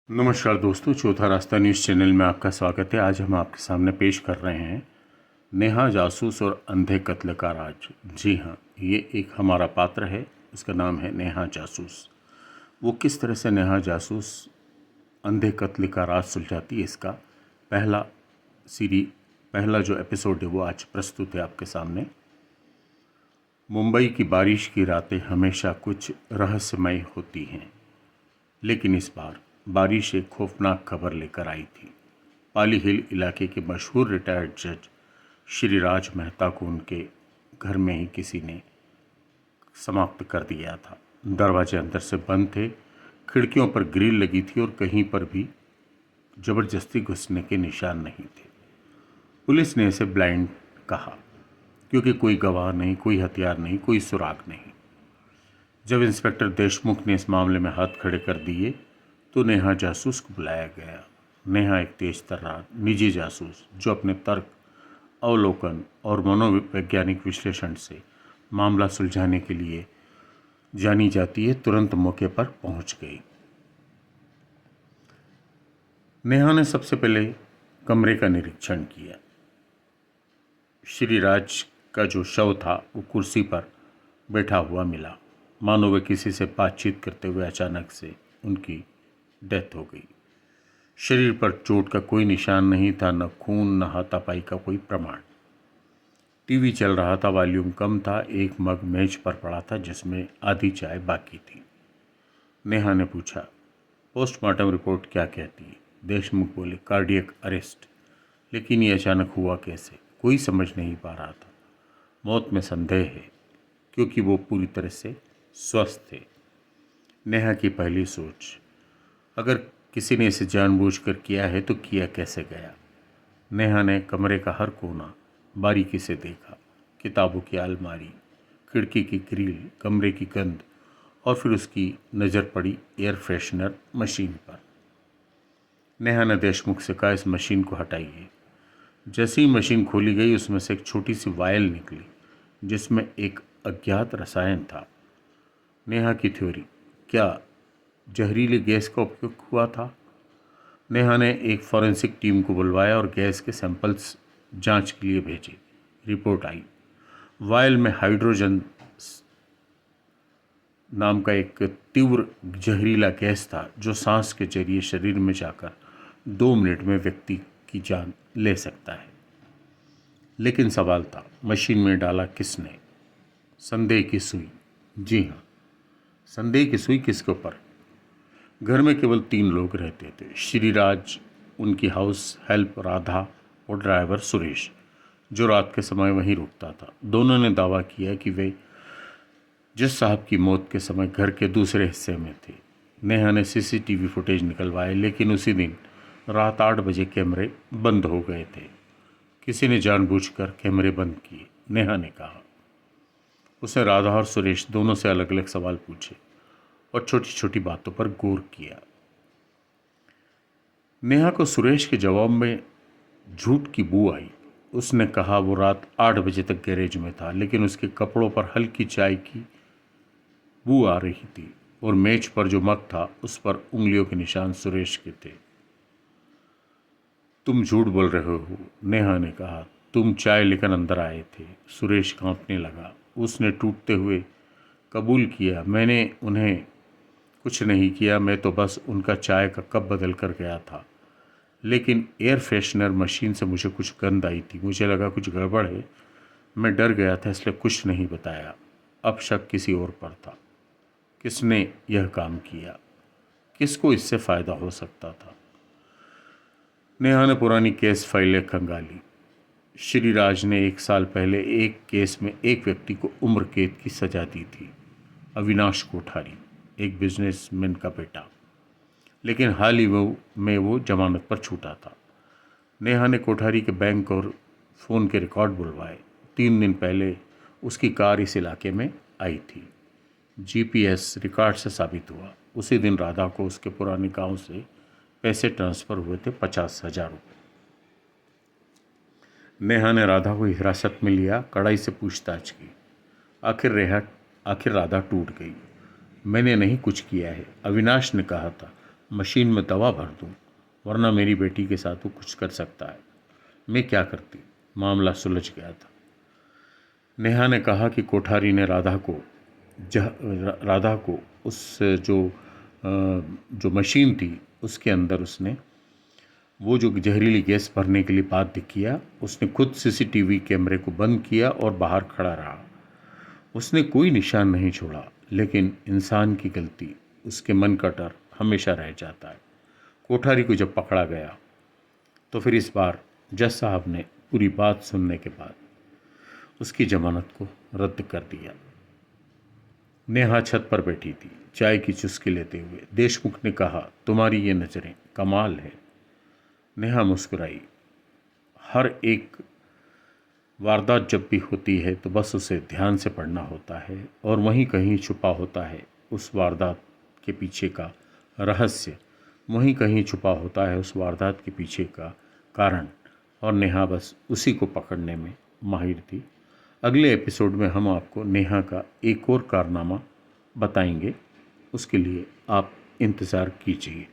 नमस्कार दोस्तों, चौथा रास्ता न्यूज़ चैनल में आपका स्वागत है। आज हम आपके सामने पेश कर रहे हैं नेहा जासूस और अंधे कत्ल का राज। जी हाँ, ये एक हमारा पात्र है, इसका नाम है नेहा जासूस। वो किस तरह से नेहा जासूस अंधे कत्ल का राज सुलझाती है, इसका पहला जो एपिसोड है वो आज प्रस्तुत है आपके सामने। मुंबई की बारिश की रातें हमेशा कुछ रहस्यमय होती हैं, लेकिन इस बार बारिश एक खौफनाक खबर लेकर आई थी। पाली हिल इलाके के मशहूर रिटायर्ड जज श्री राज मेहता को उनके घर में ही किसी ने समाप्त कर दिया था। दरवाजे अंदर से बंद थे, खिड़कियों पर ग्रिल लगी थी और कहीं पर भी जबरदस्ती घुसने के निशान नहीं थे। पुलिस ने इसे ब्लाइंड कहा, क्योंकि कोई गवाह नहीं, कोई हथियार नहीं, कोई सुराग नहीं। जब इंस्पेक्टर देशमुख ने इस मामले में हाथ खड़े कर दिए तो नेहा जासूस को बुलाया गया। नेहा एक तेज तर्रार निजी जासूस, जो अपने तर्क, अवलोकन और मनोवैज्ञानिक विश्लेषण से मामला सुलझाने के लिए जानी जाती है, तुरंत मौके पर पहुंच गई। नेहा ने सबसे पहले कमरे का निरीक्षण किया। श्री राज का जो शव था वो कुर्सी पर बैठा हुआ मिला, मानो वे किसी से बातचीत करते हुए अचानक से उनकी डेथ हो गई। शरीर पर चोट का कोई निशान नहीं था, न खून, न हाथापाई का कोई प्रमाण। टीवी चल रहा था, वॉल्यूम कम था, एक मग मेज पर पड़ा था जिसमें आधी चाय बाकी थी। नेहा ने पूछा, पोस्टमार्टम रिपोर्ट क्या कहती है? देशमुख बोले, कार्डियक अरेस्ट। लेकिन ये अचानक हुआ कैसे? कोई समझ नहीं पा रहा था। मौत में संदेह है, क्योंकि वो पूरी तरह से स्वस्थ थे। नेहा की पहली सोच, अगर किसी ने इसे जानबूझकर किया है तो किया कैसे गया? नेहा ने कमरे का हर कोना बारीकी से देखा, किताबों की अलमारी, खिड़की की ग्रिल, कमरे की गंध, और फिर उसकी नज़र पड़ी एयर फ्रेशनर मशीन पर। नेहा ने देशमुख से कहा, इस मशीन को हटाइए। जैसे ही मशीन खोली गई, उसमें से एक छोटी सी वायल निकली जिसमें एक अज्ञात रसायन था। नेहा की थ्योरी, क्या जहरीले गैस का उपयोग हुआ था? नेहा ने एक फॉरेंसिक टीम को बुलवाया और गैस के सैंपल्स जांच के लिए भेजे। रिपोर्ट आई, वायल में हाइड्रोजन नाम का एक तीव्र जहरीला गैस था, जो सांस के जरिए शरीर में जाकर 2 मिनट में व्यक्ति की जान ले सकता है। लेकिन सवाल था, मशीन में डाला किसने? संदेह की सुई। जी हाँ, संदेह की सुई किसके ऊपर? घर में केवल 3 लोग रहते थे, श्री राज, उनकी हाउस हेल्प राधा और ड्राइवर सुरेश, जो रात के समय वहीं रुकता था। दोनों ने दावा किया कि वे जज साहब की मौत के समय घर के दूसरे हिस्से में थे। नेहा ने सीसीटीवी फुटेज निकलवाए, लेकिन उसी दिन रात 8 बजे कैमरे बंद हो गए थे। किसी ने जानबूझकर कैमरे बंद किए, नेहा ने कहा। उसने राधा और सुरेश दोनों से अलग अलग सवाल पूछे और छोटी छोटी बातों पर गौर किया। नेहा को सुरेश के जवाब में झूठ की बू आई। उसने कहा वो रात 8 बजे तक गैरेज में था, लेकिन उसके कपड़ों पर हल्की चाय की बू आ रही थी और मेज पर जो मग था उस पर उंगलियों के निशान सुरेश के थे। तुम झूठ बोल रहे हो, नेहा ने कहा। तुम चाय लेकर अंदर आए थे। सुरेश कांपने लगा। उसने टूटते हुए कबूल किया, मैंने उन्हें कुछ नहीं किया, मैं तो बस उनका चाय का कप बदल कर गया था। लेकिन एयर फ्रेशनर मशीन से मुझे कुछ गंध आई थी, मुझे लगा कुछ गड़बड़ है। मैं डर गया था, इसलिए कुछ नहीं बताया। अब शक किसी और पर था। किसने यह काम किया? किसको इससे फ़ायदा हो सकता था? नेहा ने पुरानी केस फाइलें खंगाली। श्री राज ने 1 साल पहले एक केस में एक व्यक्ति को उम्र कैद की सजा दी थी, अविनाश कोठारी, एक बिजनेसमैन का बेटा। लेकिन हाल ही में वो जमानत पर छूटा था। नेहा ने कोठारी के बैंक और फ़ोन के रिकॉर्ड बुलवाए। 3 दिन पहले उसकी कार इस इलाके में आई थी। जीपीएस रिकॉर्ड से साबित हुआ, उसी दिन राधा को उसके पुराने गांव से पैसे ट्रांसफ़र हुए थे, 50,000 रुपये। नेहा ने राधा को हिरासत में लिया, कड़ाई से पूछताछ की। आखिर राधा टूट गई। मैंने नहीं कुछ किया है, अविनाश ने कहा था। मशीन में दवा भर दूं, वरना मेरी बेटी के साथ वो कुछ कर सकता है। मैं क्या करती? मामला सुलझ गया था। नेहा ने कहा कि कोठारी ने राधा को उस जो मशीन थी उसके अंदर उसने वो जो जहरीली गैस भरने के लिए बाध्य किया। उसने खुद सीसीटीवी कैमरे को बंद किया और बाहर खड़ा रहा। उसने कोई निशान नहीं छोड़ा, लेकिन इंसान की गलती, उसके मन का डर हमेशा रह जाता है। कोठारी को जब पकड़ा गया तो फिर इस बार जज साहब ने पूरी बात सुनने के बाद उसकी जमानत को रद्द कर दिया। नेहा छत पर बैठी थी, चाय की चुस्की लेते हुए। देशमुख ने कहा, तुम्हारी ये नज़रें कमाल है। नेहा मुस्कुराई। हर एक वारदात जब भी होती है तो बस उसे ध्यान से पढ़ना होता है और वहीं कहीं छुपा होता है उस वारदात के पीछे का रहस्य, वहीं कहीं छुपा होता है उस वारदात के पीछे का कारण, और नेहा बस उसी को पकड़ने में माहिर थी। अगले एपिसोड में हम आपको नेहा का एक और कारनामा बताएंगे। उसके लिए आप इंतज़ार कीजिए।